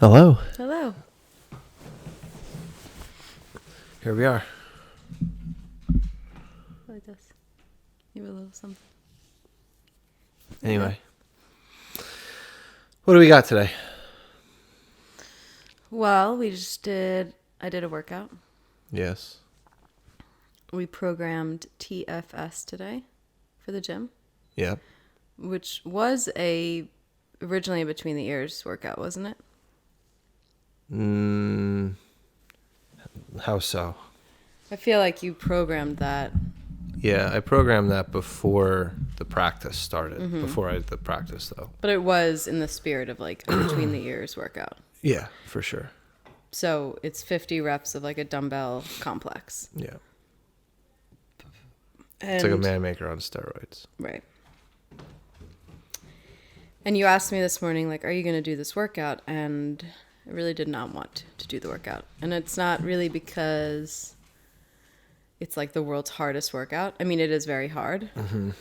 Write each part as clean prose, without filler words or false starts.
Hello. Hello. Here we are. Like this. Give it a little something. Anyway. What do we got today? Well, I did a workout. Yes. We programmed TFS today for the gym, Yep. which was originally a between the ears workout, wasn't it? How so? I feel like you programmed that. Yeah, I programmed that before the practice started. Before I did the practice, though. But it was in the spirit of like a between the ears workout. Yeah, for sure. So it's 50 reps of like a dumbbell complex. Yeah. And, It's like a man maker on steroids. Right. And you asked me this morning, like, are you going to do this workout? And I really did not want to do the workout. And it's not really because it's like the world's hardest workout. I mean, it is very hard. Mm-hmm.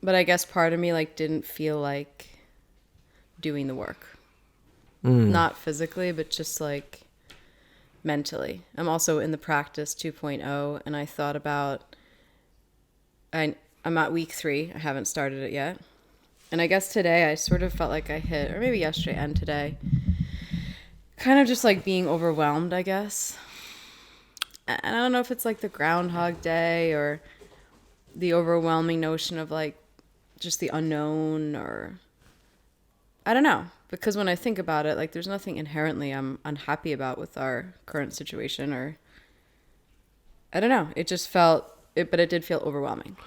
But I guess part of me like didn't feel like doing the work. Not physically, but just like mentally. I'm also in the practice 2.0, and I thought about, I'm at week 3. I haven't started it yet. And I guess today I sort of felt like I hit, or maybe yesterday and today, kind of just like being overwhelmed, I guess. And I don't know if it's like the Groundhog Day or the overwhelming notion of like just the unknown, or I don't know. Because when I think about it, like there's nothing inherently I'm unhappy about with our current situation, or I don't know. It just but it did feel overwhelming.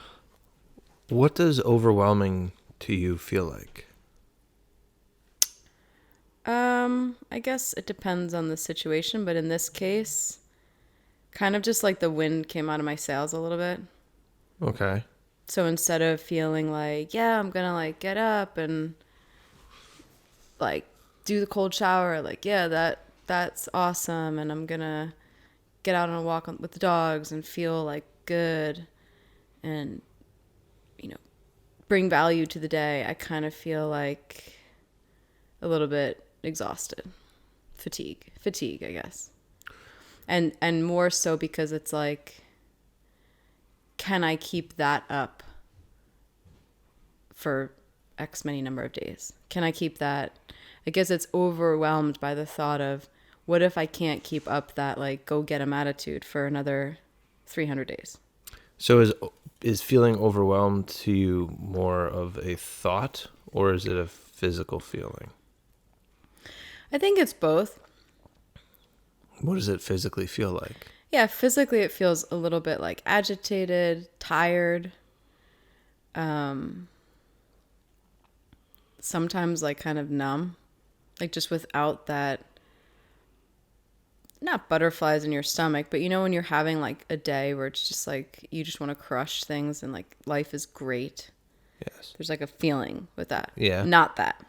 What does overwhelming to you feel like? I guess it depends on the situation, but in this case, kind of just like the wind came out of my sails a little bit. Okay. So instead of feeling like, yeah, I'm gonna like get up and like do the cold shower, like, yeah, that's awesome, and I'm gonna get out on a walk with the dogs and feel like good and, you know, bring value to the day, I kind of feel like a little bit exhausted. Fatigue, I guess. And more so because it's like, can I keep that up for X many number of days? Can I keep that? I guess it's overwhelmed by the thought of, what if I can't keep up that like go get 'em attitude for another 300 days? So is feeling overwhelmed to you more of a thought, or is it a physical feeling? I think it's both. What does it physically feel like? Yeah, physically it feels a little bit like agitated, tired. Sometimes like kind of numb. Like just without that, not butterflies in your stomach, but you know when you're having like a day where it's just like you just want to crush things and like life is great. Yes. There's like a feeling with that. Yeah. Not that.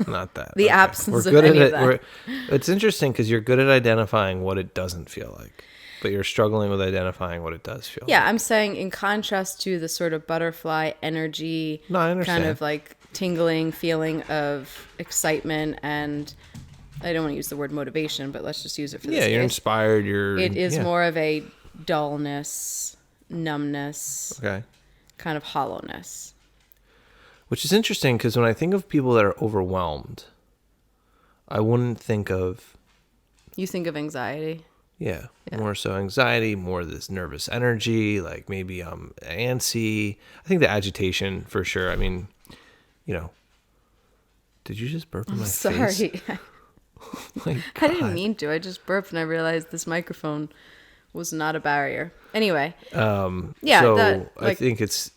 Not that. The Okay. absence We're good of any at of it. that. It's interesting because you're good at identifying what it doesn't feel like, but you're struggling with identifying what it does feel Yeah, like. I'm saying in contrast to the sort of butterfly energy, No, I understand. kind of like tingling feeling of excitement, and I don't want to use the word motivation, but let's just use it for this Yeah, you're case. inspired. It is yeah. more of a dullness, numbness, Okay. kind of hollowness. Which is interesting because when I think of people that are overwhelmed, I wouldn't think of, You think of anxiety. yeah, Yeah. more so anxiety, more this nervous energy, like maybe I'm antsy. I think the agitation for sure. I mean, you know, did you just burp in my face? Sorry. My I didn't God. mean to. I just burped and I realized this microphone was not a barrier. Anyway. Yeah. So I think it's,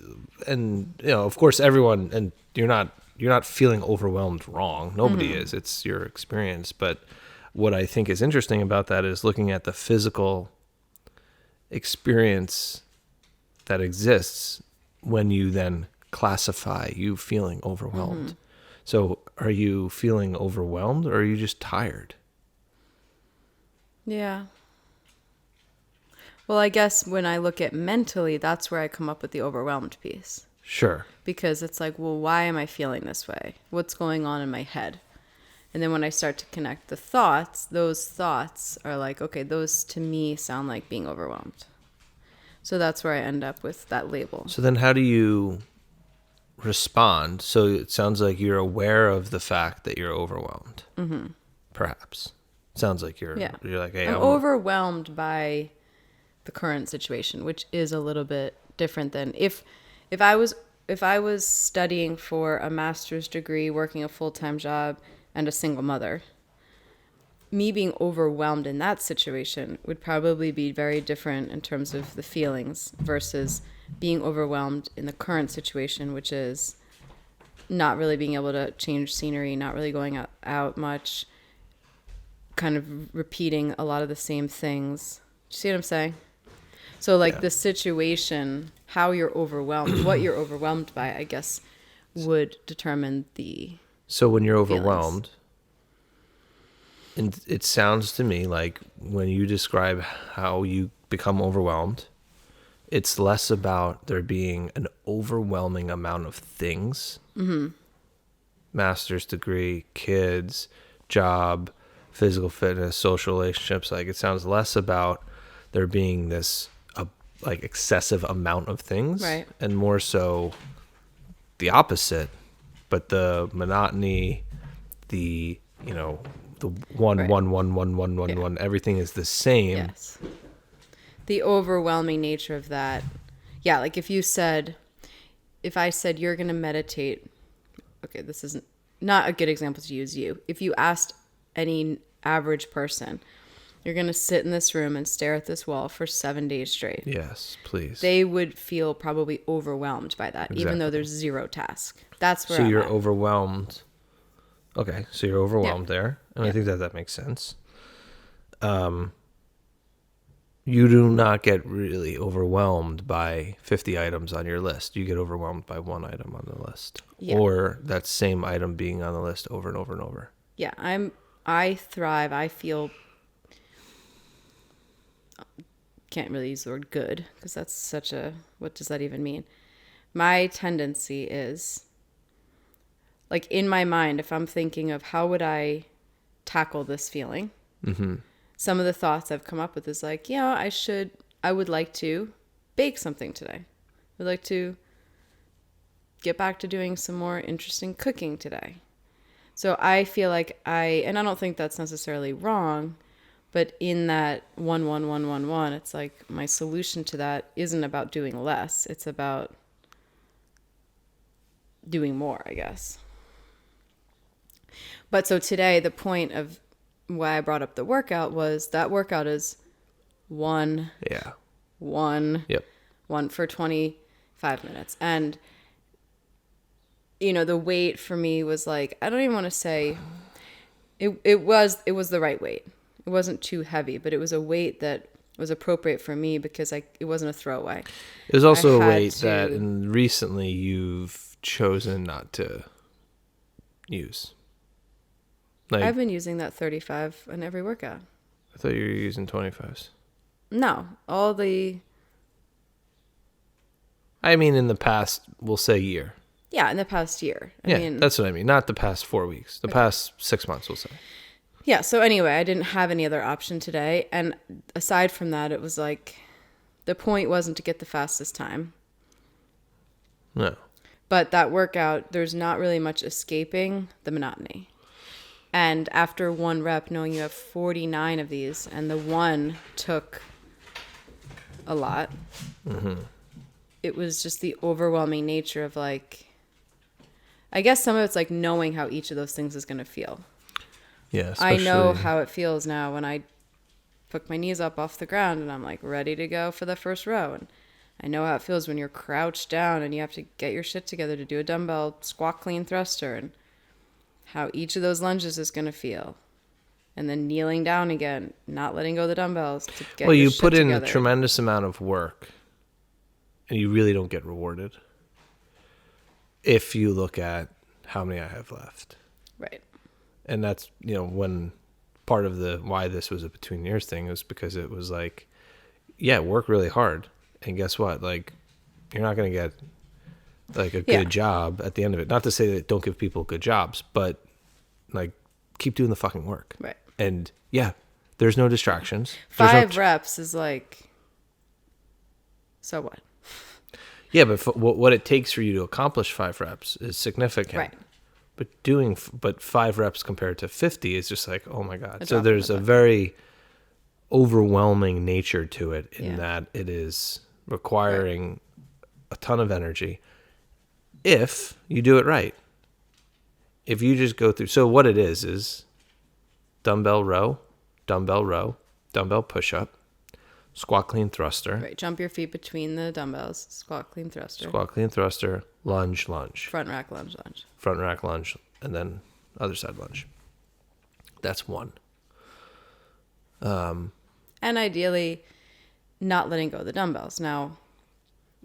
and you know, of course, everyone, and you're not feeling overwhelmed wrong. Nobody is. It's your experience. But what I think is interesting about that is looking at the physical experience that exists when you then classify you feeling overwhelmed. So are you feeling overwhelmed, or are you just tired? Yeah. Well, I guess when I look at mentally, that's where I come up with the overwhelmed piece. Sure. Because it's like, well, why am I feeling this way? What's going on in my head? And then when I start to connect the thoughts, those thoughts are like, okay, those to me sound like being overwhelmed. So that's where I end up with that label. So then how do you respond? So it sounds like you're aware of the fact that you're overwhelmed. Mm-hmm. Perhaps. Sounds like you're like, hey, I'm overwhelmed by the current situation, which is a little bit different than if I was studying for a master's degree, working a full-time job, and a single mother. Me being overwhelmed in that situation would probably be very different in terms of the feelings versus being overwhelmed in the current situation, which is not really being able to change scenery, not really going out much, kind of repeating a lot of the same things. Do you see what I'm saying? So like the situation, how you're overwhelmed, what you're overwhelmed by, I guess, would determine the So when you're feelings. overwhelmed, and it sounds to me like when you describe how you become overwhelmed, it's less about there being an overwhelming amount of things. Mm-hmm. Master's degree, kids, job, physical fitness, social relationships. Like it sounds less about there being this like excessive amount of things, right, and more so the opposite. But the monotony, the the one, Right. one, everything is the same. Yes. The overwhelming nature of that. Yeah, like if I said you're going to meditate, okay, this is not a good example to use you. If you asked any average person, you're going to sit in this room and stare at this wall for 7 days straight. Yes, please. They would feel probably overwhelmed by that, even though Exactly. there's zero task. That's where So I'm you're at. overwhelmed. Okay, so you're overwhelmed there, and I think that makes sense. You do not get really overwhelmed by 50 items on your list. You get overwhelmed by one item on the list, or that same item being on the list over and over and over. Yeah, I thrive. I feel, can't really use the word good because that's such a, what does that even mean? My tendency is, like in my mind, if I'm thinking of how would I tackle this feeling, some of the thoughts I've come up with is like, I would like to bake something today. I would like to get back to doing some more interesting cooking today. So I feel like and I don't think that's necessarily wrong, but in that 1, it's like my solution to that isn't about doing less. It's about doing more, I guess. But so today, the point of why I brought up the workout was that workout is one for 25 minutes. And, the weight for me was like, I don't even want to say it was the right weight. It wasn't too heavy, but it was a weight that was appropriate for me because it wasn't a throwaway. It was also I a had weight to- that recently you've chosen not to use. Like, I've been using that 35 in every workout. I thought you were using 25s. No, I mean, in the past, we'll say year. yeah, in the past year. I mean, That's what I mean. Not the past 4 weeks. The past 6 months, we'll say. yeah, so anyway, I didn't have any other option today. And aside from that, it was like the point wasn't to get the fastest time. No. But that workout, there's not really much escaping the monotony. And after one rep, knowing you have 49 of these, and the one took a lot, it was just the overwhelming nature of like, I guess some of it's like knowing how each of those things is going to feel. Yeah, I know especially- how it feels now when I put my knees up off the ground and I'm like ready to go for the first row. And I know how it feels when you're crouched down and you have to get your shit together to do a dumbbell squat clean thruster, and how each of those lunges is going to feel. And then kneeling down again, not letting go of the dumbbells to get Well, your you shit put in together. a tremendous amount of work, and you really don't get rewarded if you look at how many I have left. Right. And that's, when part of the why this was a between years thing was because it was like, work really hard. And guess what? Like, you're not going to get like a good job at the end of it. Not to say that don't give people good jobs, but like keep doing the fucking work. Right. And yeah, there's no distractions. Five reps is like, so what? Yeah, but what it takes for you to accomplish 5 reps is significant. Right. But 5 reps compared to 50 is just like, oh my God. So drop in there's the a bucket. very overwhelming nature to it in Yeah. that it is requiring a ton of energy if you do it right. If you just go through, so what it is dumbbell row, dumbbell push-up, squat clean thruster, Right. Jump your feet between the dumbbells. Squat, clean thruster. squat clean thruster, lunge, Front rack lunge, lunge. front rack lunge, and then other side lunge. That's one. And ideally, not letting go of the dumbbells. Now,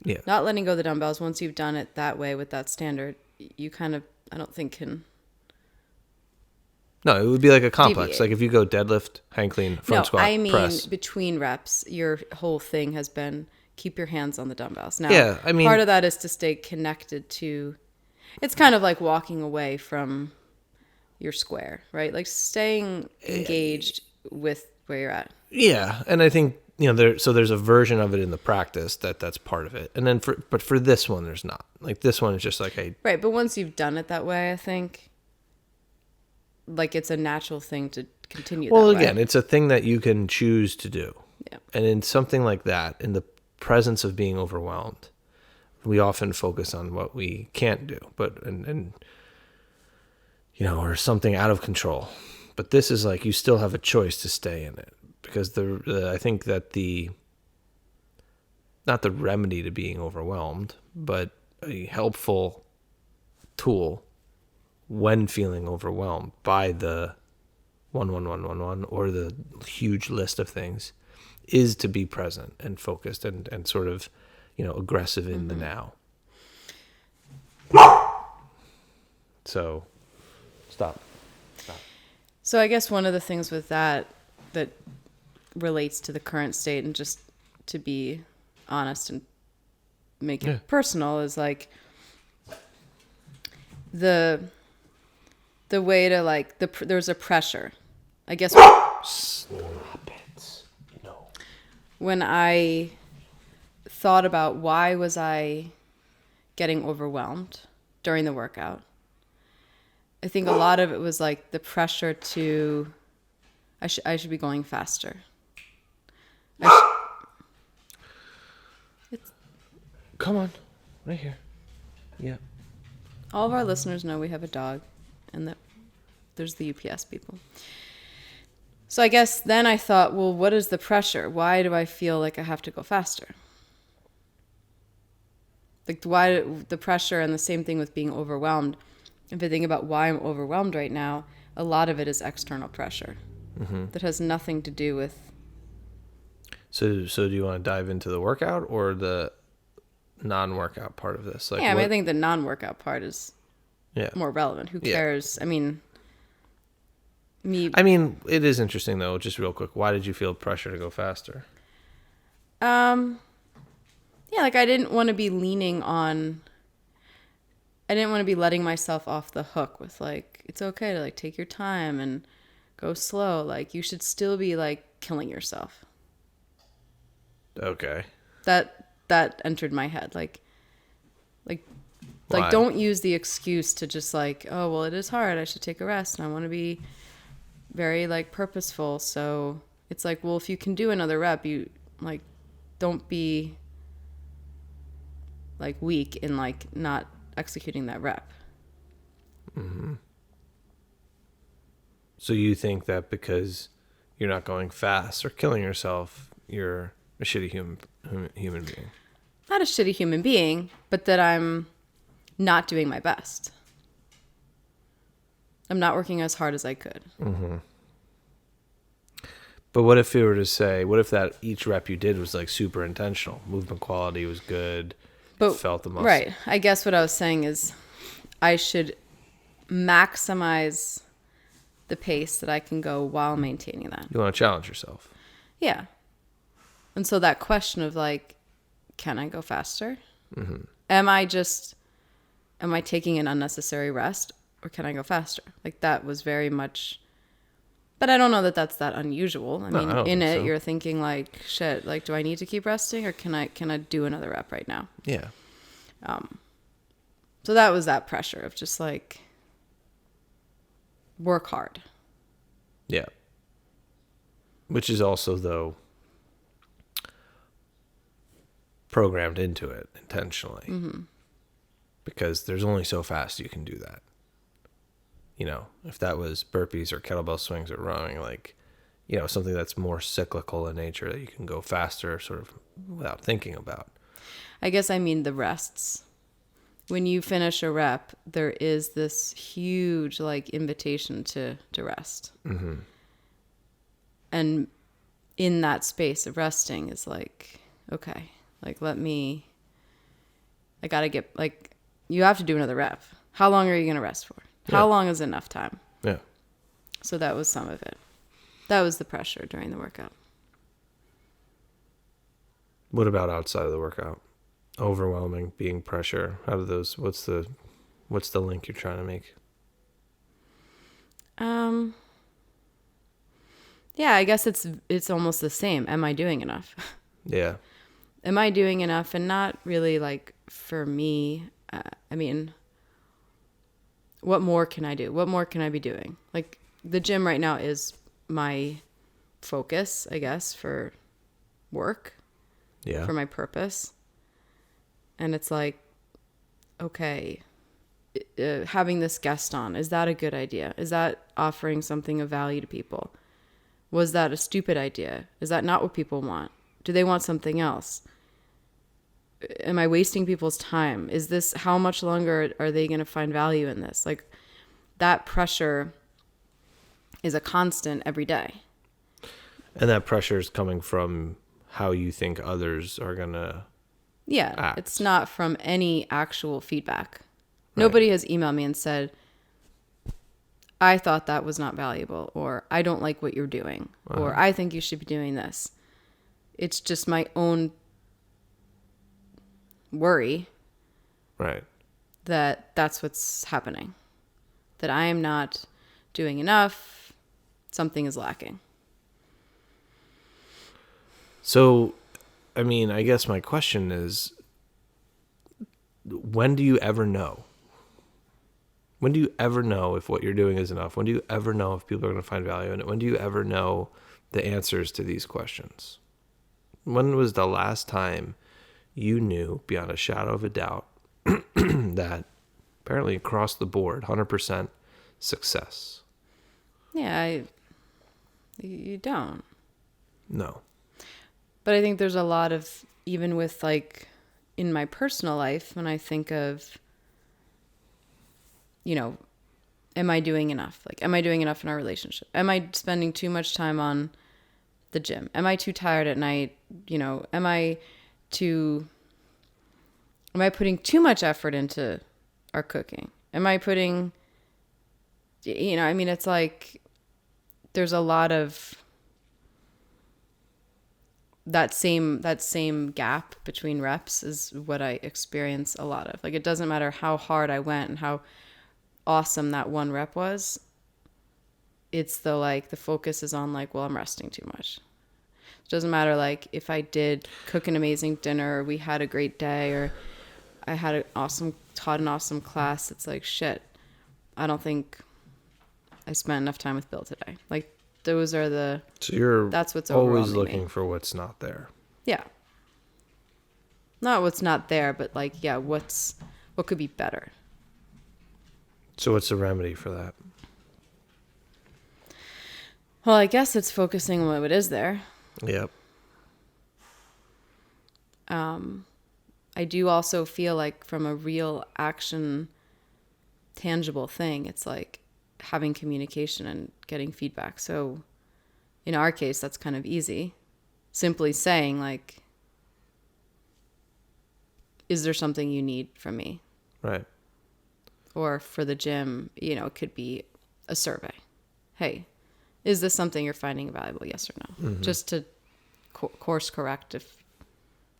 Yeah. not letting go of the dumbbells, once you've done it that way with that standard, you kind of, I don't think can... No, it would be like a complex. Deviate. Like if you go deadlift, hang clean, front squat, I mean press. between reps, your whole thing has been keep your hands on the dumbbells. Now, Yeah, I mean- part of that is to stay connected to... It's kind of like walking away from your square, right? Like staying engaged with where you're at. Yeah, and I think there's a version of it in the practice that's part of it, and then for this one, there's not. Like this one is just like, hey, Right, but once you've done it that way, I think, like, it's a natural thing to continue well, that way. again, it's a thing that you can choose to do, Yeah. and in something like that, in the presence of being overwhelmed, we often focus on what we can't do, and or something out of control. But this is like you still have a choice to stay in it because I think that not the remedy to being overwhelmed, but a helpful tool when feeling overwhelmed by the 1 or the huge list of things is to be present and focused and sort of aggressive in the now. So stop. So I guess one of the things with that relates to the current state, and just to be honest and make it personal, is like the way to like there's a pressure. I guess Stop it. No. when I thought about why was I getting overwhelmed during the workout, I think a lot of it was like the pressure to I should be going faster. Come on. Right here. Yeah. All of our listeners know we have a dog and that there's the UPS people. So I guess then I thought, well, what is the pressure? Why do I feel like I have to go faster? Like, why the pressure, and the same thing with being overwhelmed. If I think about why I'm overwhelmed right now, a lot of it is external pressure that has nothing to do with... So do you want to dive into the workout or the non-workout part of this? Like, Yeah, I think the non-workout part is more relevant. Who Yeah. cares? I mean, it is interesting though. Just real quick, why did you feel pressure to go faster? yeah, like I didn't want to be letting myself off the hook with like, it's okay to like take your time and go slow. Like you should still be like killing yourself. Okay. That entered my head. Like Why? don't use the excuse to just like, oh, well, it is hard. I should take a rest and I want to be very like purposeful. So it's like, well, if you can do another rep, you like, don't be like weak in like not executing that rep. Mm-hmm. So you think that because you're not going fast or killing yourself, you're a shitty human being? Not a shitty human being, but that I'm not doing my best. I'm not working as hard as I could. Mm-hmm. But what if you were to say, what if that each rep you did was like super intentional? Movement quality was good. But felt the muscle. right. I guess what I was saying is I should maximize the pace that I can go while maintaining that. You want to challenge yourself. Yeah. And so that question of like, can I go faster? Mm-hmm. Am I taking an unnecessary rest? or can I go faster? Like that was very much, but I don't know that that's that unusual. I No, mean, I don't in think it, so. you're thinking like, shit, like, do I need to keep resting or can I do another rep right now? Yeah. So that was that pressure of just like, work hard. Yeah. Which is also, though, programmed into it intentionally. Mm-hmm. Because there's only so fast you can do that. You know, if that was burpees or kettlebell swings or rowing, like, you know, something that's more cyclical in nature that you can go faster sort of without thinking about. I guess I mean the rests. When you finish a rep, there is this huge like invitation to rest. Mm-hmm. And in that space of resting is like, okay, like I gotta get, like, you have to do another rep. How long are you gonna rest for? How long is enough time? Yeah. So that was some of it. That was the pressure during the workout. What about outside of the workout? Overwhelming, being pressure. How do those? What's the link you're trying to make? Yeah, I guess it's almost the same. Am I doing enough? Yeah. Am I doing enough? And not really like for me. I mean, what more can I do? What more can I be doing? Like the gym right now is my focus, I guess, for work. Yeah. For my purpose. And it's like, okay, having this guest on, is that a good idea? Is that offering something of value to people? Was that a stupid idea? Is that not what people want? Do they want something else? Am I wasting people's time? Is this, how much longer are they going to find value in this? Like that pressure is a constant every day. And that pressure is coming from how you think others are going to act. It's not from any actual feedback. Right. Nobody has emailed me and said, I thought that was not valuable, or I don't like what you're doing, or I think you should be doing this. It's just my own worry. Right. That's what's happening. That I am not doing enough. Something is lacking. So, I mean, I guess my question is, when do you ever know? When do you ever know if what you're doing is enough? When do you ever know if people are going to find value in it? When do you ever know the answers to these questions? When was the last time you knew beyond a shadow of a doubt that apparently across the board, 100% success? Yeah, you don't. No. But I think there's a lot of, even with like in my personal life, when I think of, you know, am I doing enough? Like, am I doing enough in our relationship? Am I spending too much time on the gym? Am I too tired at night? You know, am I putting too much effort into our cooking? Am I putting, you know, I mean, it's like there's a lot of that same gap between reps is what I experience a lot of. Like, it doesn't matter how hard I went and how awesome that one rep was. It's the focus is on like, well, I'm resting too much. It doesn't matter like if I did cook an amazing dinner or we had a great day or I had taught an awesome class. It's like, shit, I don't think I spent enough time with Bill today. Like, those are that's what's always overwhelming looking me. for what's not there. Yeah. Not what's not there, but like, yeah, what could be better? So what's the remedy for that? Well, I guess it's focusing on what is there. Yep. I do also feel like from a real action, tangible thing, it's like having communication and getting feedback. So in our case, that's kind of easy. Simply saying like, is there something you need from me? Right. Or for the gym, you know, it could be a survey. Hey, is this something you're finding valuable? Yes or no? Mm-hmm. Just to course correct if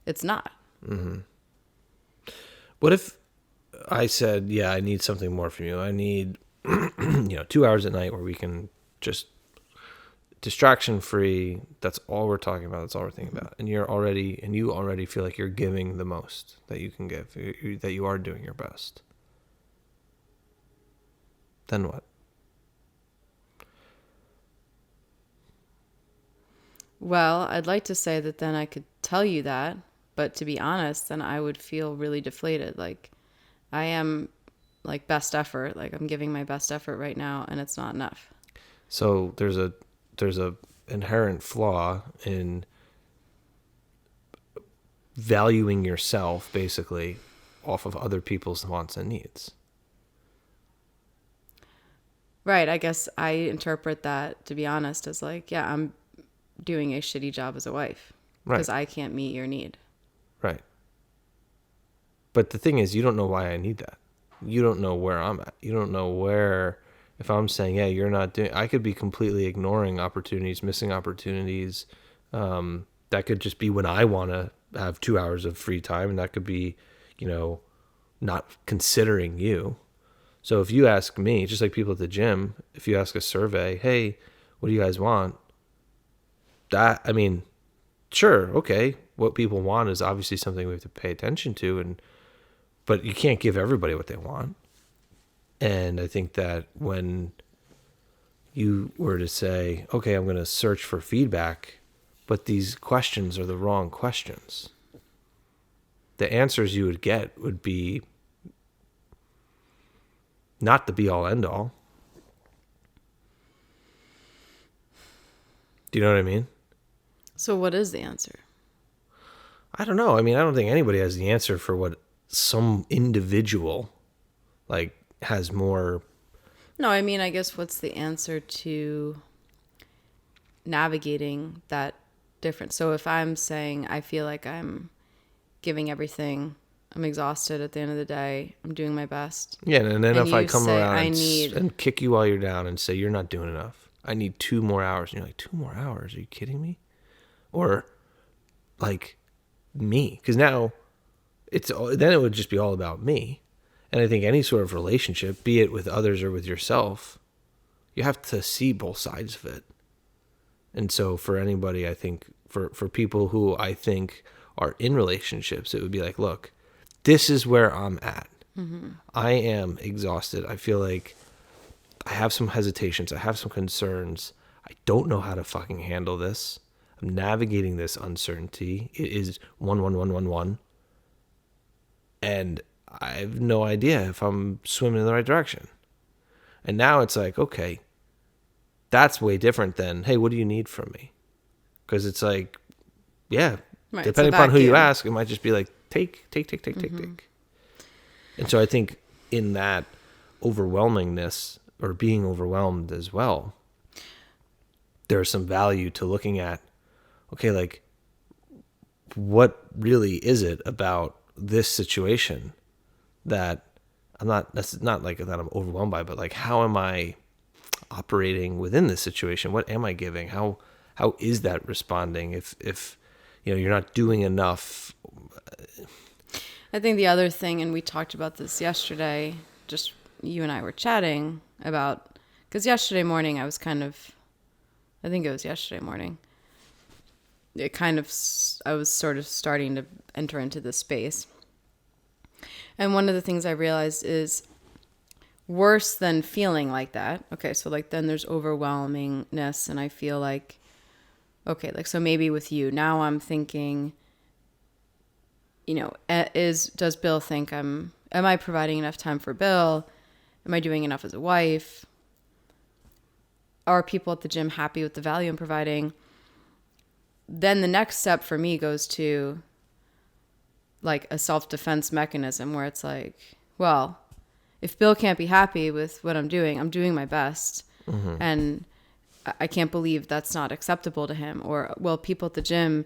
it's not. Mm-hmm. What if I said, yeah, I need something more from you. I need 2 hours at night where we can just distraction free. That's all we're talking about. That's all we're thinking about. And you already feel like you're giving the most that you can give, that you are doing your best. Then what? Well, I'd like to say that then I could tell you that, but to be honest, then I would feel really deflated. Like I am like best effort, like I'm giving my best effort right now and it's not enough. So there's a inherent flaw in valuing yourself basically off of other people's wants and needs. Right. I guess I interpret that, to be honest, as like, yeah, I'm doing a shitty job as a wife because I can't meet your need. Right. But the thing is, you don't know why I need that. You don't know where I'm at. You don't know where, if I'm saying, yeah, you're not doing, I could be completely ignoring opportunities, missing opportunities. That could just be when I want to have 2 hours of free time. And that could be, not considering you. So if you ask me, just like people at the gym, if you ask a survey, hey, what do you guys want? Sure, okay. What people want is obviously something we have to pay attention to, but you can't give everybody what they want. And I think that when you were to say, okay, I'm going to search for feedback, but these questions are the wrong questions, the answers you would get would be not the be all end all. Do you know what I mean? So what is the answer? I don't know. I don't think anybody has the answer for what some individual has more. No, I guess what's the answer to navigating that difference? So if I'm saying I feel like I'm giving everything, I'm exhausted at the end of the day, I'm doing my best. Yeah, and then if I come around and kick you while you're down and say you're not doing enough, I need 2 more hours, and you're like, 2 more hours? Are you kidding me? Or like me, because now then it would just be all about me. And I think any sort of relationship, be it with others or with yourself, you have to see both sides of it. And so for anybody, I think for people who I think are in relationships, it would be like, look, this is where I'm at. Mm-hmm. I am exhausted. I feel like I have some hesitations. I have some concerns. I don't know how to fucking handle this. I'm navigating this uncertainty. It is 1-1-1-1-1. And I have no idea if I'm swimming in the right direction. And now it's like, okay, that's way different than, hey, what do you need from me? Because it's like, yeah, right, depending upon who you ask, it might just be like, take. And so I think in that overwhelmingness or being overwhelmed as well, there's some value to looking at, okay, like, what really is it about this situation that that's not like that I'm overwhelmed by, but like, how am I operating within this situation? What am I giving? How is that responding? If you're not doing enough. I think the other thing, and we talked about this yesterday, just you and I were chatting about, because yesterday morning I was sort of starting to enter into this space. And one of the things I realized is worse than feeling like that. Okay, so like then there's overwhelmingness, and I feel like, okay, like, so maybe with you, now I'm thinking, does Bill think am I providing enough time for Bill? Am I doing enough as a wife? Are people at the gym happy with the value I'm providing? Then the next step for me goes to like a self-defense mechanism where it's like, well, if Bill can't be happy with what I'm doing my best. Mm-hmm. And I can't believe that's not acceptable to him. Or, well, people at the gym,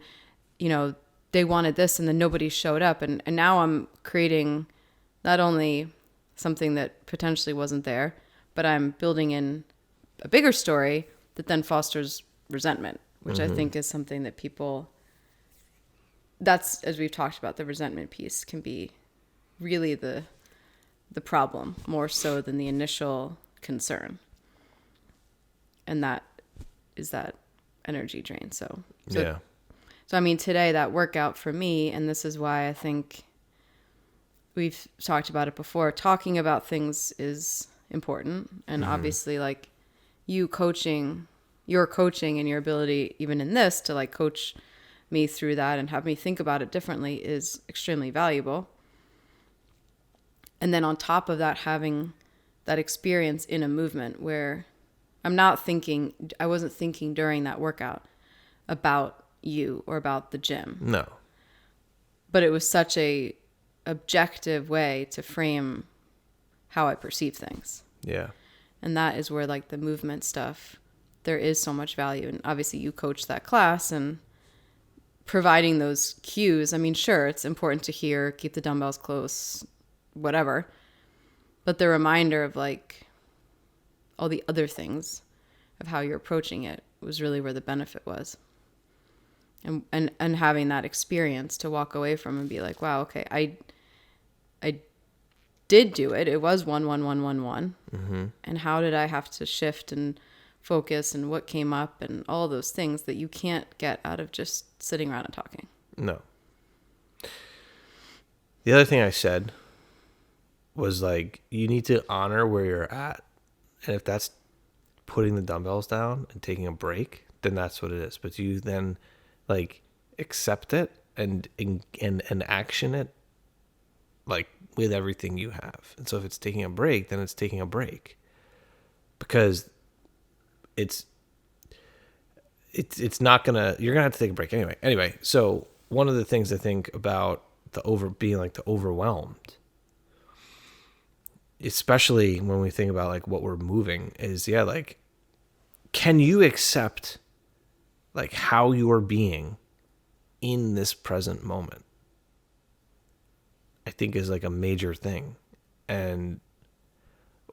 they wanted this and then nobody showed up. And now I'm creating not only something that potentially wasn't there, but I'm building in a bigger story that then fosters resentment, which I think is something that people, that's, as we've talked about, the resentment piece can be really the problem more so than the initial concern. And that is that energy drain. So yeah. I mean, today that workout for me, and this is why I think we've talked about it before, talking about things is important. And obviously, like, your coaching and your ability, even in this, to like coach me through that and have me think about it differently is extremely valuable. And then on top of that, having that experience in a movement where I wasn't thinking during that workout about you or about the gym. No. But it was such a objective way to frame how I perceive things. Yeah. And that is where, like, the movement stuff, there is so much value. And obviously you coach that class and providing those cues. I mean, sure, it's important to hear, keep the dumbbells close, whatever. But the reminder of, like, all the other things of how you're approaching it was really where the benefit was. And having that experience to walk away from and be like, wow, okay, I did do it. It was 1, 1, 1, 1, 1. Mm-hmm. And how did I have to shift and focus and what came up and all those things that you can't get out of just sitting around and talking. No. The other thing I said was, like, you need to honor where you're at. And if that's putting the dumbbells down and taking a break, then that's what it is. But you then, like, accept it and action it, like, with everything you have. And so if it's taking a break, then it's taking a break, because it's not gonna, you're gonna have to take a break anyway. So one of the things I think about being like the overwhelmed, especially when we think about, like, what we're moving, is, yeah, like, can you accept, like, how you are being in this present moment? I think is, like, a major thing. And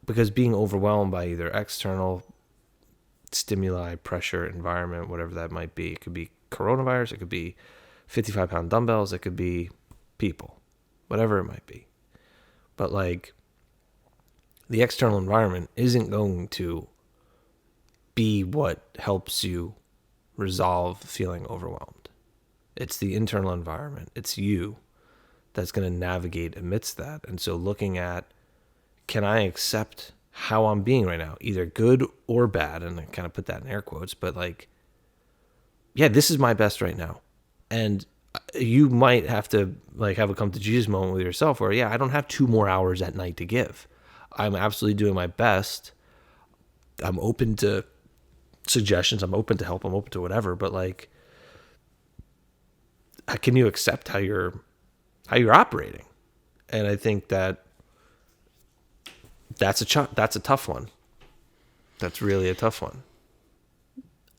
because being overwhelmed by either external stimuli, pressure, environment, whatever that might be, it could be coronavirus, it could be 55-pound dumbbells, it could be people, whatever it might be. But, like, the external environment isn't going to be what helps you resolve feeling overwhelmed. It's the internal environment. It's you that's going to navigate amidst that. And so looking at, can I accept how I'm being right now, either good or bad? And I kind of put that in air quotes, but, like, yeah, this is my best right now. And you might have to, like, have a come to Jesus moment with yourself where, yeah, I don't have 2 more hours at night to give. I'm absolutely doing my best. I'm open to suggestions. I'm open to help. I'm open to whatever. But, like, can you accept how you're operating? And I think that's a tough one. That's really a tough one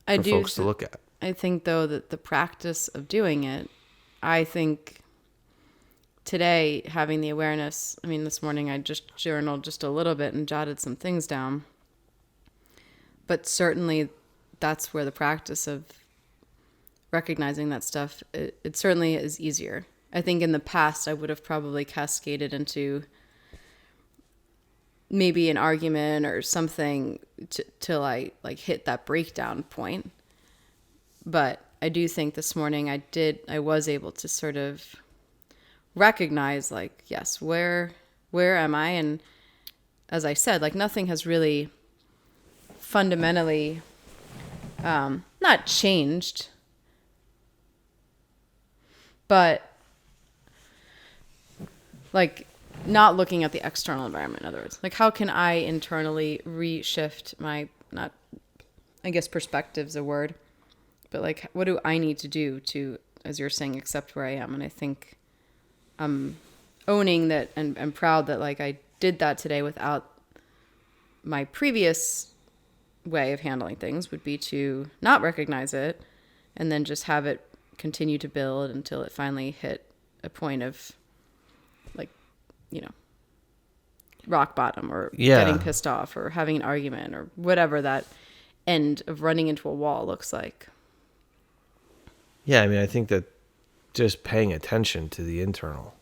for folks to look at. I think, though, that the practice of doing it, I think today, having the awareness, I mean, this morning I just journaled just a little bit and jotted some things down. But certainly that's where the practice of recognizing that stuff, it certainly is easier. I think in the past I would have probably cascaded into maybe an argument or something till I, like, hit that breakdown point. But I do think this morning I was able to sort of recognize, like, yes, where am I? And as I said, like, nothing has really fundamentally not changed, but, like, not looking at the external environment, in other words. Like, how can I internally reshift my, not, I guess perspective's a word, but, like, what do I need to do to, as you're saying, accept where I am? And I think I'm owning that and proud that, like, I did that today without my previous way of handling things would be to not recognize it and then just have it continue to build until it finally hit a point of, like, you know, rock bottom or getting pissed off or having an argument or whatever that end of running into a wall looks like. Yeah, I mean, I think that just paying attention to the internal.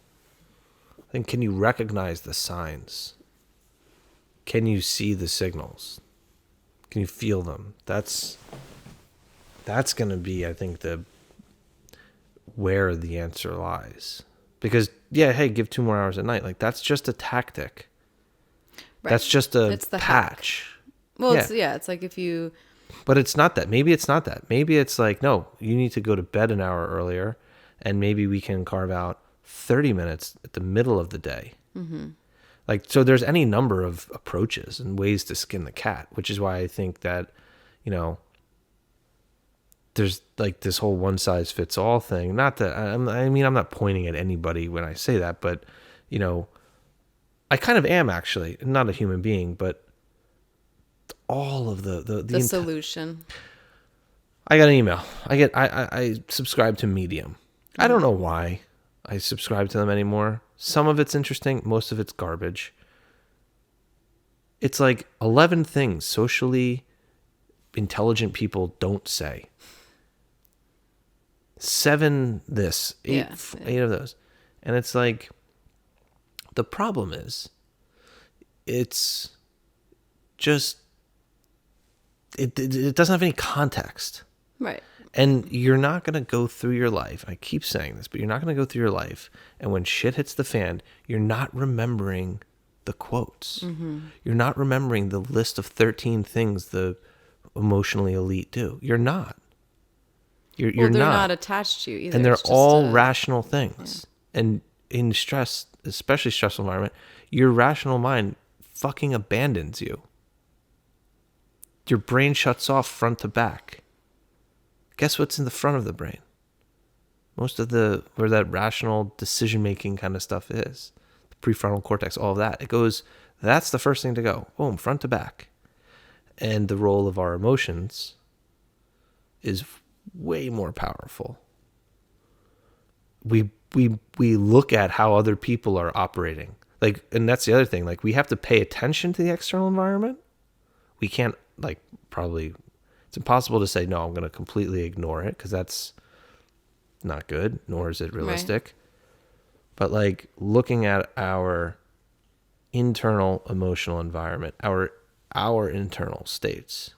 I think, can you recognize the signs? can you see the signals? Can you feel them? That's going to be, I think, where the answer lies. Because, yeah, hey, give 2 more hours at night. Like, that's just a tactic. Right. That's just a It's the patch. Hack. Well, Yeah. it's like if you... But it's not that. Maybe it's not that. Maybe it's like, no, you need to go to bed an hour earlier, and maybe we can carve out 30 minutes at the middle of the day. Mm-hmm. Like, so there's any number of approaches and ways to skin the cat, which is why I think that, you know, there's like this whole one size fits all thing. Not that, I mean, I'm not pointing at anybody when I say that, but, you know, I kind of am actually, not a human being, but all of the solution. I got an email. I subscribe to Medium. I don't know why I subscribe to them anymore. Some of it's interesting. Most of it's garbage. It's like 11 things socially intelligent people don't say. 7 this, 8 of those. And it's like, the problem is, it's just, it doesn't have any context. Right. And you're not going to go through your life. I keep saying this, but you're not going to go through your life. And when shit hits the fan, you're not remembering the quotes. Mm-hmm. You're not remembering the list of 13 things the emotionally elite do. You're not. You're they're not. not attached to you either. And they're all rational things. Yeah. And in stress, especially stressful environment, your rational mind fucking abandons you. Your brain shuts off front to back. Guess what's in the front of the brain? Most of where that rational decision-making kind of stuff is. The prefrontal cortex, all of that. It goes, that's the first thing to go. Boom, front to back. And the role of our emotions is way more powerful. We look at how other people are operating. Like, and that's the other thing. Like, we have to pay attention to the external environment. We can't, like, probably... It's impossible to say, no, I'm going to completely ignore it, because that's not good, nor is it realistic. Right. But like looking at our internal emotional environment, our internal states,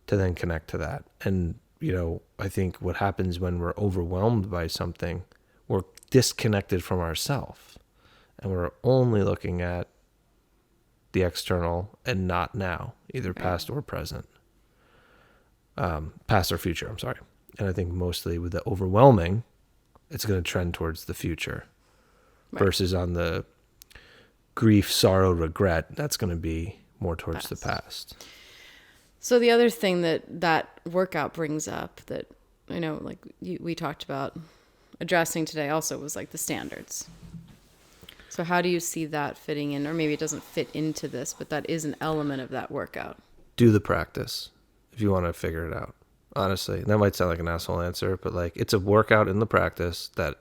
to then connect to that. And, you know, I think what happens when we're overwhelmed by something, we're disconnected from ourselves, and we're only looking at the external and not now, either past or present. Past or future, I'm sorry. And I think mostly with the overwhelming, it's going to trend towards the future. Right. Versus on the grief, sorrow, regret, that's going to be more towards the past. So the other thing that workout brings up that, I know, like we talked about addressing today also was like the standards. So how do you see that fitting in? Or maybe it doesn't fit into this, but that is an element of that workout. Do the practice if you want to figure it out. Honestly, that might sound like an asshole answer, but like it's a workout in the practice that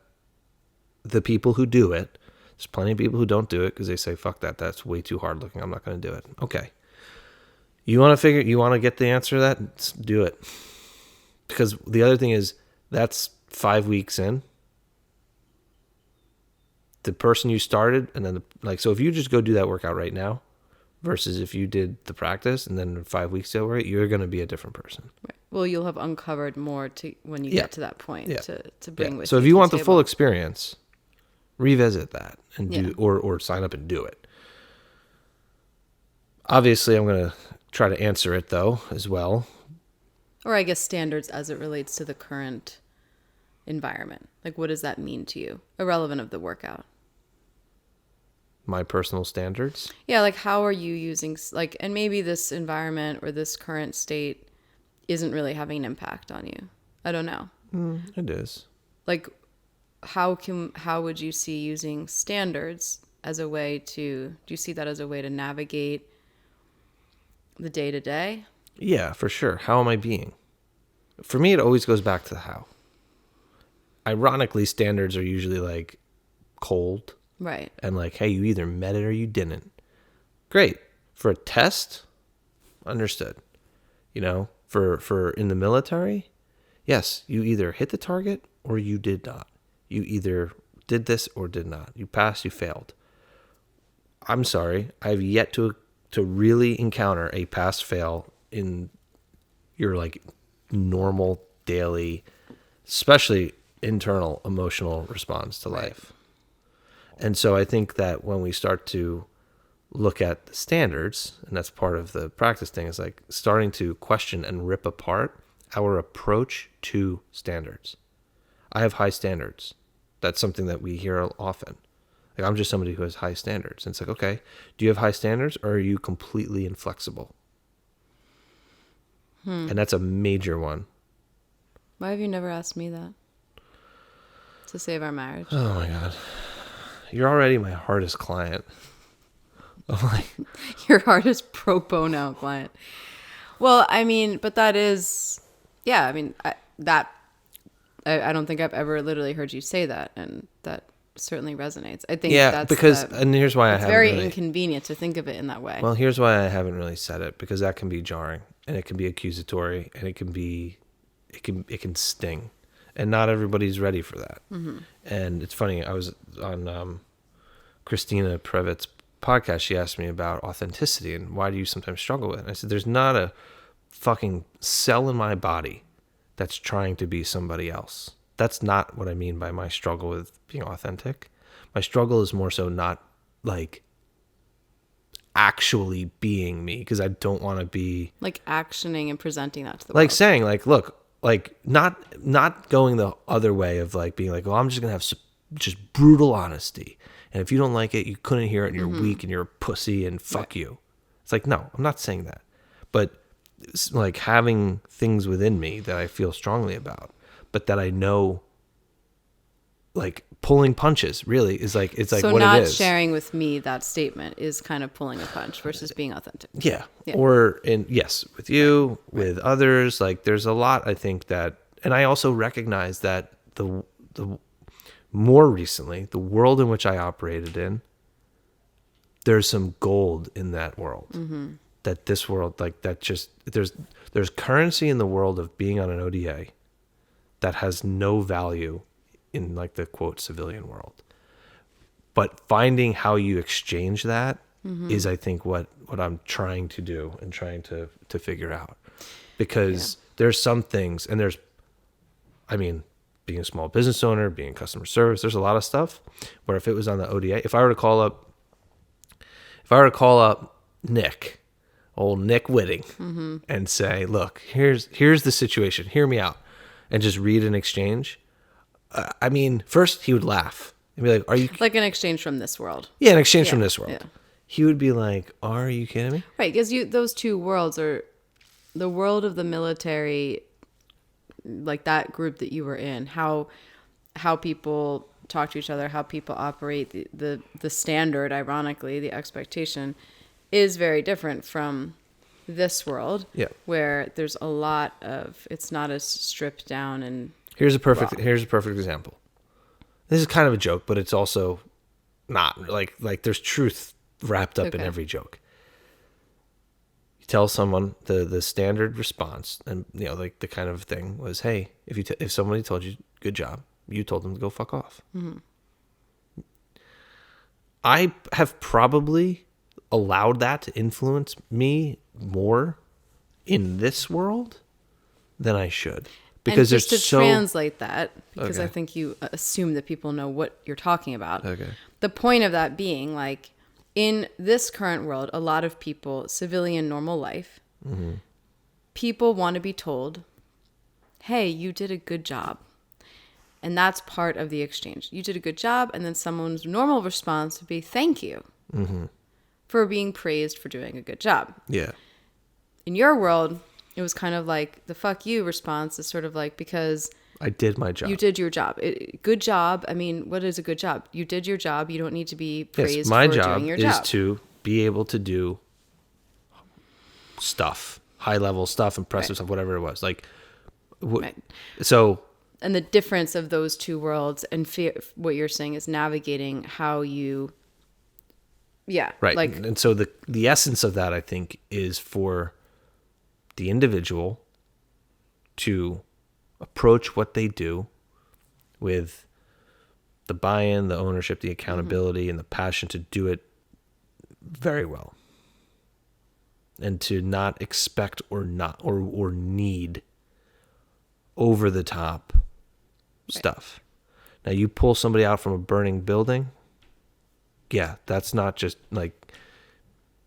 the people who do it, there's plenty of people who don't do it because they say, fuck that, that's way too hard looking, I'm not going to do it. Okay. You want to get the answer to that? Do it. Because the other thing is, that's 5 weeks in. The person you started, and then so if you just go do that workout right now, versus if you did the practice and then 5 weeks over it, you're going to be a different person. Right. Well, you'll have uncovered more when you get to that point to bring with you. So if you want the full experience, revisit that and do or sign up and do it. Obviously, I'm going to try to answer it though as well. Or I guess standards as it relates to the current environment. Like, what does that mean to you? Irrelevant of the workout. My personal standards? Yeah, like how are you using, like, and maybe this environment or this current state isn't really having an impact on you. I don't know. It is. Like, how would you see using standards as a way do you see that as a way to navigate the day-to-day? Yeah, for sure. How am I being? For me, it always goes back to the how. Ironically, standards are usually like cold. Right. And like, hey, you either met it or you didn't. Great. For a test, understood. You know, for in the military, yes, you either hit the target or you did not. You either did this or did not. You passed, you failed. I'm sorry, I've yet to really encounter a pass fail in your like normal daily, especially internal emotional response to life. And so I think that when we start to look at the standards, and that's part of the practice thing, is like starting to question and rip apart our approach to standards. I have high standards. That's something that we hear often. Like, I'm just somebody who has high standards. And it's like, okay, do you have high standards, or are you completely inflexible? And that's a major one. Why have you never asked me that? To save our marriage. Oh my God. You're already my hardest client. I'm like, Your hardest pro bono client. Well, I mean, but that is, yeah, I mean, I don't think I've ever literally heard you say that. And that certainly resonates. I think yeah, because, and here's why I haven't very really, inconvenient to think of it in that way. well, here's why I haven't really said it, because that can be jarring, and it can be accusatory, and it can sting, and not everybody's ready for that. Mm-hmm. And it's funny, I was on Christina Previtt's podcast. She asked me about authenticity and why do you sometimes struggle with it. And I said, there's not a fucking cell in my body that's trying to be somebody else. That's not what I mean by my struggle with being authentic. My struggle is more so not like actually being me, because I don't want to be like actioning and presenting that to the like world. saying like, look, like not going the other way of like being like, well, I'm just gonna have just brutal honesty, and if you don't like it, you couldn't hear it, and you're weak, and you're a pussy, and fuck you. It's like, no, I'm not saying that, but it's like having things within me that I feel strongly about, but that I know, like pulling punches really is like, it's like so what it not is. sharing with me that statement is kind of pulling a punch versus being authentic. Yeah. Yeah. Or yes, with you, with others, like there's a lot, I think that, and I also recognize that the more recently, the world in which I operated in, there's some gold in that world. Mm-hmm. That this world, like that just, there's currency in the world of being on an ODA that has no value in like the quote civilian world. But finding how you exchange that is, I think, what I'm trying to do and trying to figure out. Because there's some things, and there's, I mean, being a small business owner, being customer service, there's a lot of stuff where if it was on the ODA, if I were to call up Nick, old Nick Whitting, and say, look, here's the situation, hear me out, and just read an exchange, I mean, first he would laugh and be like, are you... Like an exchange from this world. Yeah, an exchange from this world. Yeah. He would be like, are you kidding me? Right, because those two worlds are the world of the military, like that group that you were in, how people talk to each other, how people operate, the standard, ironically, the expectation is very different from this world, where there's a lot of, it's not as stripped down and Here's a perfect example. This is kind of a joke, but it's also not like there's truth wrapped up in every joke. You tell someone the standard response, and you know, like the kind of thing was, hey, if somebody told you good job, you told them to go fuck off. Mm-hmm. I have probably allowed that to influence me more in this world than I should. Because and just there's to translate that, because I think you assume that people know what you're talking about. Okay. The point of that being, like, in this current world, a lot of people, civilian normal life, people want to be told, hey, you did a good job. And that's part of the exchange. You did a good job, and then someone's normal response would be thank you for being praised for doing a good job. Yeah. In your world, it was kind of like the fuck you response is sort of like, because I did my job. You did your job. Good job. I mean, what is a good job? You did your job. You don't need to be praised for doing your job. My job is to be able to do stuff, high level stuff, impressive stuff, whatever it was. Like, so. And the difference of those two worlds and what you're saying is navigating how you, right. Like, and so the essence of that, I think, is for the individual to approach what they do with the buy-in, the ownership, the accountability, and the passion to do it very well. And to not expect or need over the top stuff. Now you pull somebody out from a burning building, yeah, that's not just like,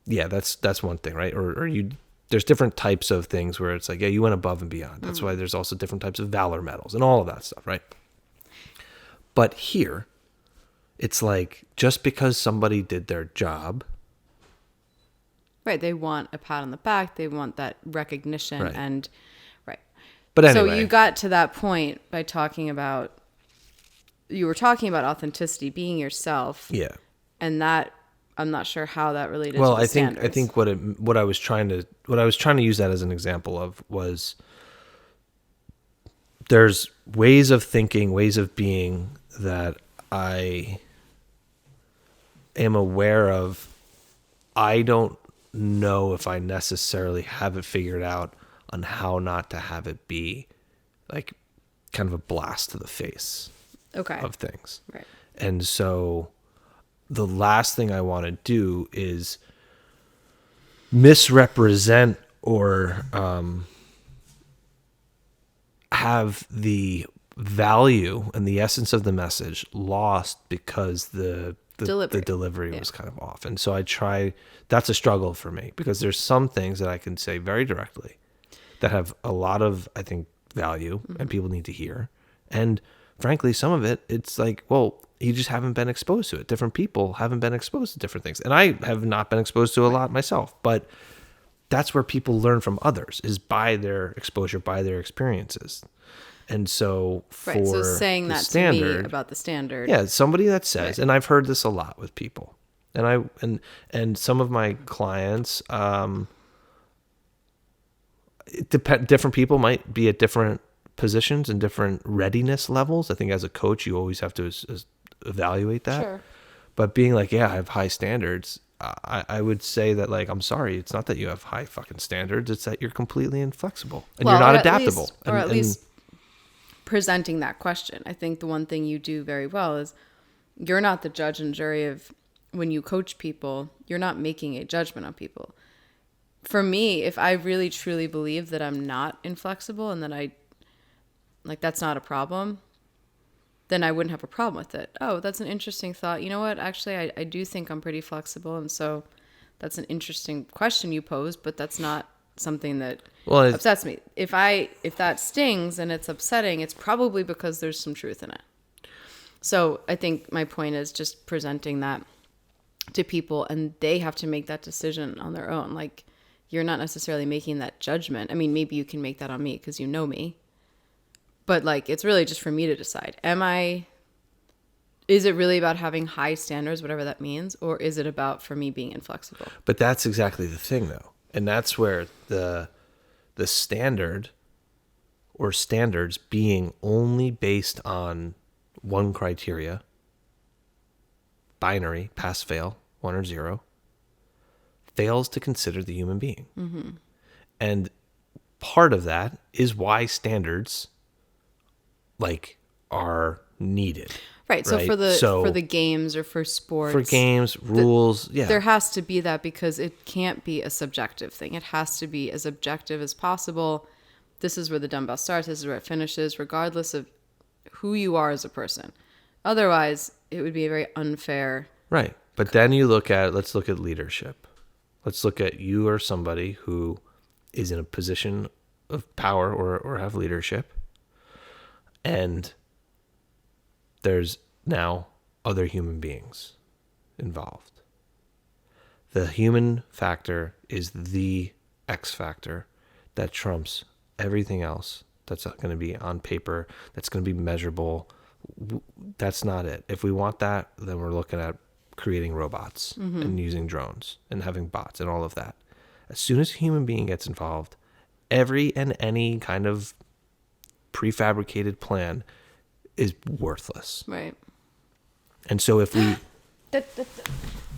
yeah, that's one thing, right? Or you, there's different types of things where it's like, yeah, you went above and beyond. That's why there's also different types of valor medals and all of that stuff, right? But here, it's like, just because somebody did their job. Right, they want a pat on the back, they want that recognition, Right. and right. But anyway. So you got to that point by talking about, you were talking about authenticity, being yourself. Yeah. And that, I'm not sure how that related Well, to the I standards. think what I was trying to use that as an example of was, there's ways of thinking, ways of being that I am aware of. I don't know if I necessarily have it figured out on how not to have it be like kind of a blast to the face of things. Right. And so the last thing I want to do is misrepresent or have the value and the essence of the message lost because the delivery was kind of off. And so that's a struggle for me, because there's some things that I can say very directly that have a lot of, I think, value and people need to hear. And frankly, some of it, it's like, well, you just haven't been exposed to it. Different people haven't been exposed to different things. And I have not been exposed to a lot myself, but that's where people learn from others, is by their exposure, by their experiences. And so so saying that standard, to me about the standard. Yeah, somebody that says, and I've heard this a lot with people. And some of my clients, different people might be at different positions and different readiness levels. I think as a coach, you always have to evaluate that. Sure. But being like, yeah, I have high standards. I would say that, like, I'm sorry, it's not that you have high fucking standards. It's that you're completely inflexible and you're not adaptable. At least presenting that question. I think the one thing you do very well is you're not the judge and jury of, when you coach people, you're not making a judgment on people. For me, if I really truly believe that I'm not inflexible and that that's not a problem, then I wouldn't have a problem with it. Oh, that's an interesting thought. You know what? Actually, I do think I'm pretty flexible. And so that's an interesting question you posed, but that's not something that upsets me. If that stings and it's upsetting, it's probably because there's some truth in it. So I think my point is just presenting that to people, and they have to make that decision on their own. Like, you're not necessarily making that judgment. I mean, maybe you can make that on me because you know me. But, like, it's really just for me to decide. Is it really about having high standards, whatever that means, or is it about, for me, being inflexible? But that's exactly the thing, though. And that's where the standard or standards being only based on one criteria, binary, pass, fail, 1 or 0, fails to consider the human being. Mm-hmm. And part of that is why standards are needed. Right. So for the games or for sports, for games, rules, there has to be that, because it can't be a subjective thing. It has to be as objective as possible. This is where the dumbbell starts. This is where it finishes, regardless of who you are as a person. Otherwise, it would be a very unfair. Right. But then let's look at leadership. Let's look at you or somebody who is in a position of power or have leadership. And there's now other human beings involved. The human factor is the X factor that trumps everything else that's going to be on paper, that's going to be measurable. That's not it. If we want that, then we're looking at creating robots and using drones and having bots and all of that. As soon as a human being gets involved, every and any kind of prefabricated plan is worthless. Right. And so if we...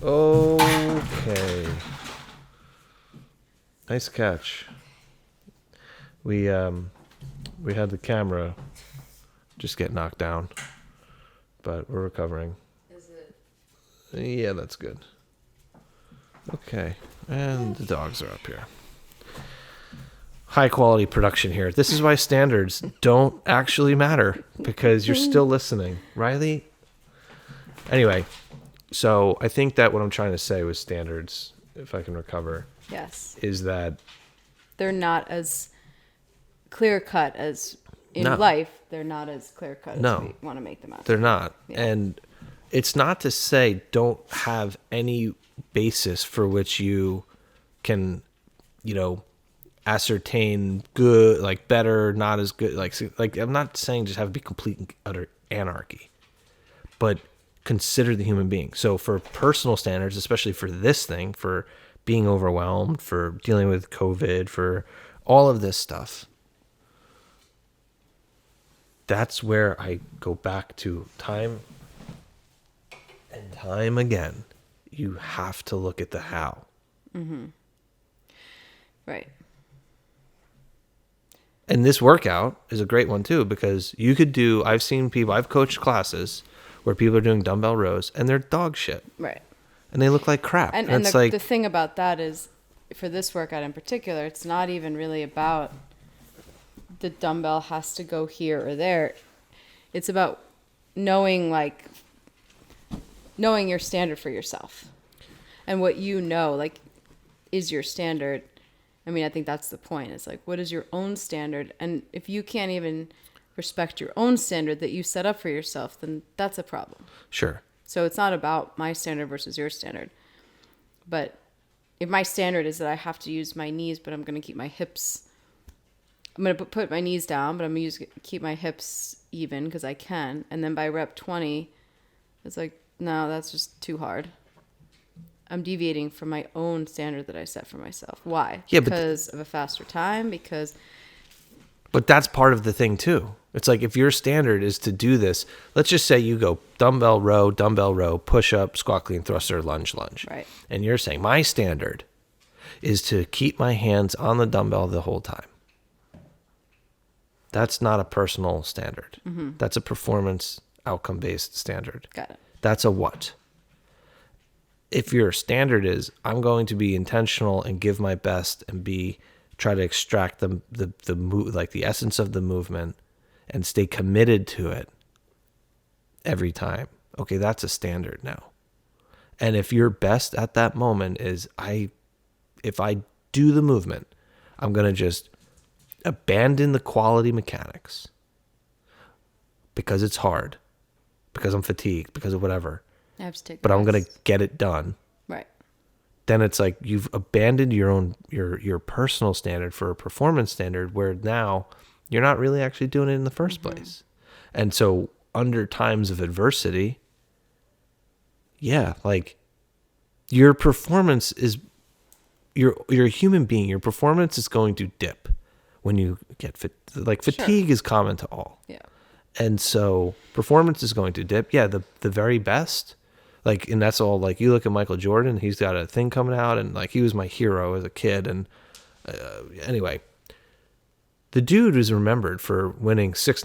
Okay. Nice catch. We had the camera just get knocked down, but we're recovering. Is it? Yeah, that's good. Okay. And the dogs are up here. High quality production here. This is why standards don't actually matter, because you're still listening. Riley? Anyway, so I think that what I'm trying to say with standards, if I can recover, Yes. is that They're not as clear cut as in No. life. They're not as clear cut No. as we want to make them out. they're not. Yeah. And it's not to say don't have any basis for which you can, ascertain good, like better, not as good. Like I'm not saying just have it be complete and utter anarchy, but consider the human being. So for personal standards, especially for this thing, for being overwhelmed, for dealing with COVID, for all of this stuff, that's where I go back to time and time again. You have to look at the how. Right. And this workout is a great one too, because you could do, I've coached classes where people are doing dumbbell rows and they're dog shit Right. and they look like crap. And it's the, like, the thing about that is, for this workout in particular, it's not even really about the dumbbell has to go here or there. It's about knowing your standard for yourself and what is your standard. I mean, I think that's the point. It's like, what is your own standard? And if you can't even respect your own standard that you set up for yourself, then that's a problem. sure. So it's not about my standard versus your standard. But if my standard is that I have to use my knees, but I'm going to keep my hips, I'm going to put my knees down, but I'm going to keep my hips even because I can. And then by rep 20, it's like, no, that's just too hard. I'm deviating from my own standard that I set for myself. Why? Yeah, because of a faster time? But that's part of the thing too. It's like, if your standard is to do this, let's just say you go dumbbell row, push up, squat clean, thruster, lunge. Right. And you're saying my standard is to keep my hands on the dumbbell the whole time. That's not a personal standard. Mm-hmm. That's a performance outcome-based standard. Got it. That's a what? If your standard is, I'm going to be intentional and give my best and try to extract the essence of the movement and stay committed to it every time. Okay, that's a standard now. And if your best at that moment is, if I do the movement, I'm going to just abandon the quality mechanics because it's hard, because I'm fatigued, because of whatever. I have to take But I'm going to rest. get it done. Right. Then it's like you've abandoned your personal standard for a performance standard, where now you're not really actually doing it in the first place. And so under times of adversity, like your performance is, you're a human being. Your performance is going to dip when you get fatigue is common to all. Yeah. And so performance is going to dip. Yeah, the very best. And that's all, you look at Michael Jordan, he's got a thing coming out, and he was my hero as a kid. And anyway, the dude is remembered for winning 6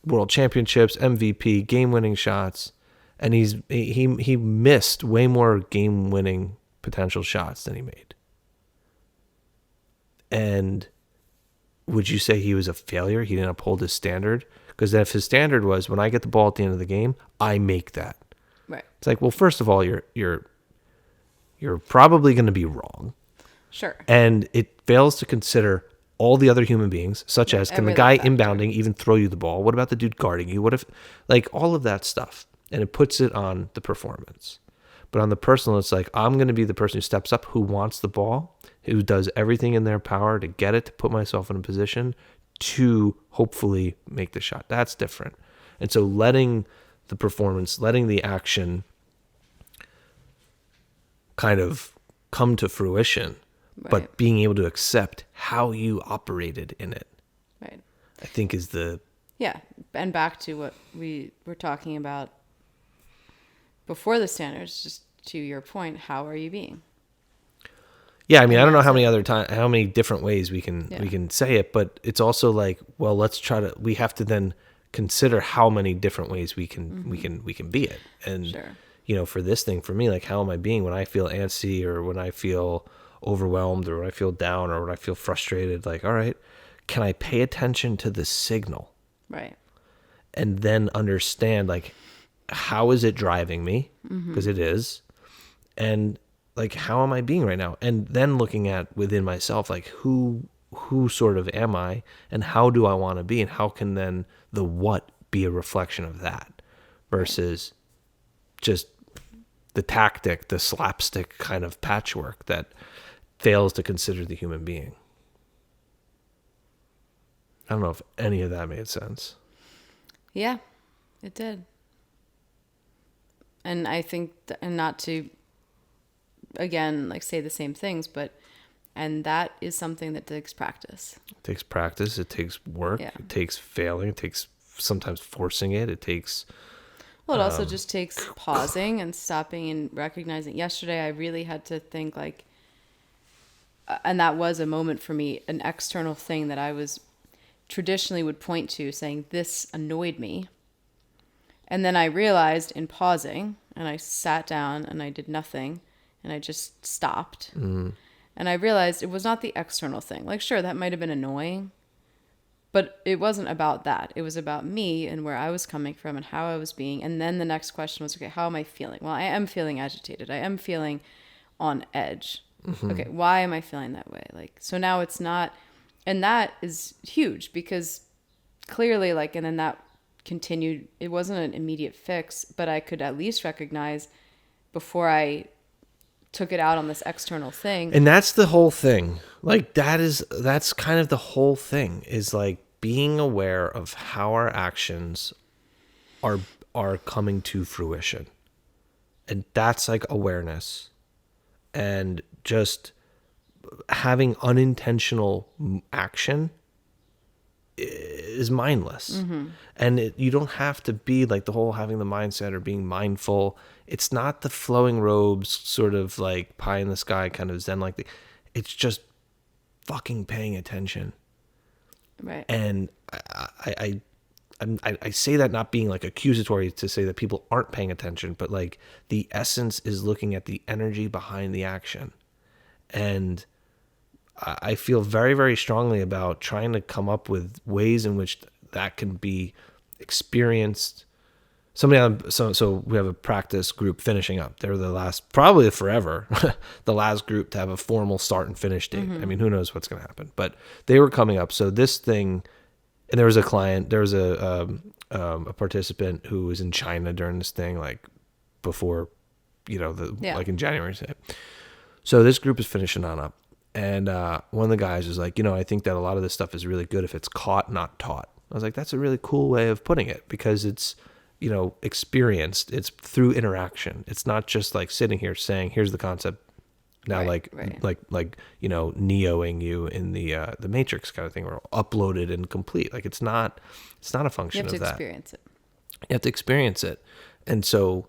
world championships, MVP, game-winning shots, and he missed way more game-winning potential shots than he made. And would you say he was a failure? He didn't uphold his standard? Because if his standard was, when I get the ball at the end of the game, I make that. Right. It's like, well, first of all, you're probably going to be wrong. Sure. And it fails to consider all the other human beings, such as, can the guy inbounding even throw you the ball? What about the dude guarding you? What if, all of that stuff. And it puts it on the performance. But on the personal, it's like, I'm going to be the person who steps up, who wants the ball, who does everything in their power to get it, to put myself in a position to hopefully make the shot. That's different. And so letting the performance, letting the action kind of come to fruition, Right. but being able to accept how you operated in it, Right. I think is the... Yeah. And back to what we were talking about before the standards, just to your point, how are you being? Yeah, I mean, I don't know how many different ways we can say it, but it's also like, well, we have to then consider how many different ways we can be it. And Sure. for this thing, for me, like, how am I being when I feel antsy or when I feel overwhelmed or when I feel down or when I feel frustrated? Like, all right, can I pay attention to the signal? Right. And then understand, like, how is it driving me? Because it is. And like, how am I being right now? And then looking at within myself, like, who sort of am I and how do I want to be? And how can then the what be a reflection of that versus just the tactic, the slapstick kind of patchwork that fails to consider the human being. I don't know if any of that made sense. Yeah, it did. And I think, and not to, again, like say the same things, and that is something that takes practice. It takes practice. It takes work. Yeah. It takes failing. It takes sometimes forcing it. It takes... Well, it also just takes pausing and stopping and recognizing. Yesterday, I really had to think like, and that was a moment for me, an external thing that I was traditionally would point to saying, this annoyed me. And then I realized in pausing, and I sat down and I did nothing and I just stopped. Mm. And I realized it was not the external thing. Like, sure, that might have been annoying, but it wasn't about that. It was about me and where I was coming from and how I was being. And then the next question was, okay, how am I feeling? Well, I am feeling agitated. I am feeling on edge. Mm-hmm. Okay, why am I feeling that way? Like, so now it's not, and that is huge because clearly, like, and then that continued. It wasn't an immediate fix, but I could at least recognize before took it out on this external thing. And that's the whole thing. Like, that's kind of the whole thing, is like being aware of how our actions are coming to fruition. And that's like awareness. And just having unintentional action is mindless. Mm-hmm. And you don't have to be like the whole having the mindset or being mindful. It's not the flowing robes sort of like pie in the sky kind of Zen like thing. It's just fucking paying attention. Right. And I say that not being like accusatory to say that people aren't paying attention, but like the essence is looking at the energy behind the action. And I feel very, very strongly about trying to come up with ways in which that can be experienced. So we have a practice group finishing up. They're the last, probably forever, the last group to have a formal start and finish date. Mm-hmm. I mean, who knows what's going to happen, but they were coming up. So this thing, and there was a participant who was in China during this thing, like before, like in January. So this group is finishing on up. And one of the guys was like, I think that a lot of this stuff is really good if it's caught, not taught. I was like, that's a really cool way of putting it, because it's, experienced. It's through interaction. It's not just like sitting here saying, here's the concept. Now, right. Neoing you in the Matrix kind of thing, or uploaded and complete. Like, it's not a function of that. You have to experience it. You have to experience it. And so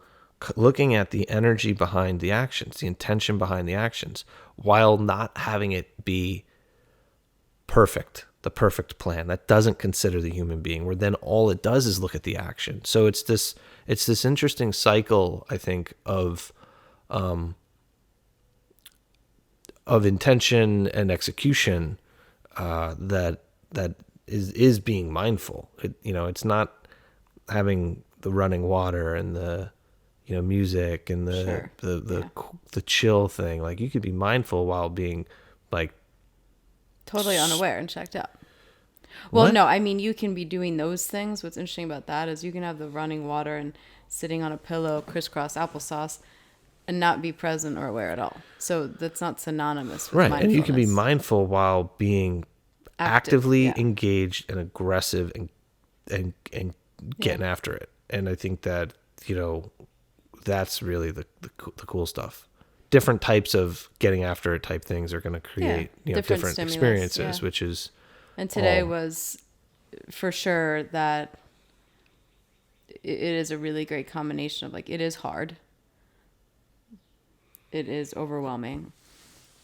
looking at the energy behind the actions, the intention behind the actions, while not having it be perfect, the perfect plan that doesn't consider the human being, where then all it does is look at the action. So it's this interesting cycle, I think, of intention and execution that is being mindful. It's not having the running water and the music and the chill thing. Like, you could be mindful while being like totally unaware and checked out. Well, what? No, I mean, you can be doing those things. What's interesting about that is you can have the running water and sitting on a pillow, crisscross applesauce, and not be present or aware at all. So that's not synonymous with mindfulness. And you can be mindful while being actively engaged and aggressive and getting after it. And I think that, that's really the cool stuff. Different types of getting after it type things are going to create different experiences, which is. And today was for sure that it is a really great combination of, like, it is hard, it is overwhelming,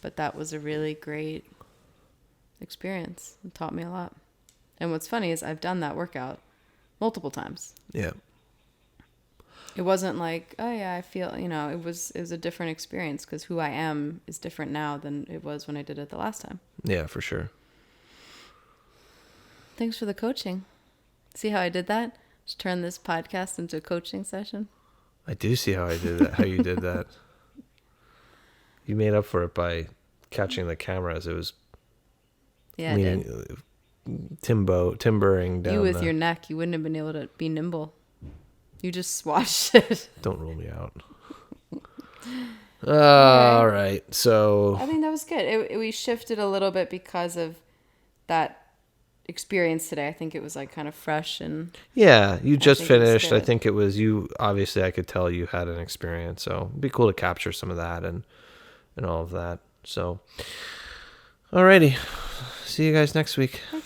but that was a really great experience. It taught me a lot. And what's funny is I've done that workout multiple times. Yeah. It wasn't like, oh yeah, I feel, it was a different experience because who I am is different now than it was when I did it the last time. Yeah, for sure. Thanks for the coaching. See how I did that? Just turn this podcast into a coaching session. I do see how I did that. How you did that. You made up for it by catching the camera as it was. Yeah, I did. Timbering down. You with your neck, you wouldn't have been able to be nimble. You just swatched it. Don't rule me out. All right. So I think that was good. We shifted a little bit because of that experience today. I think it was like kind of fresh and yeah, you just finished. I good. think it was you. Obviously, I could tell you had an experience. So it'd be cool to capture some of that and all of that. So, alrighty. See you guys next week. Okay.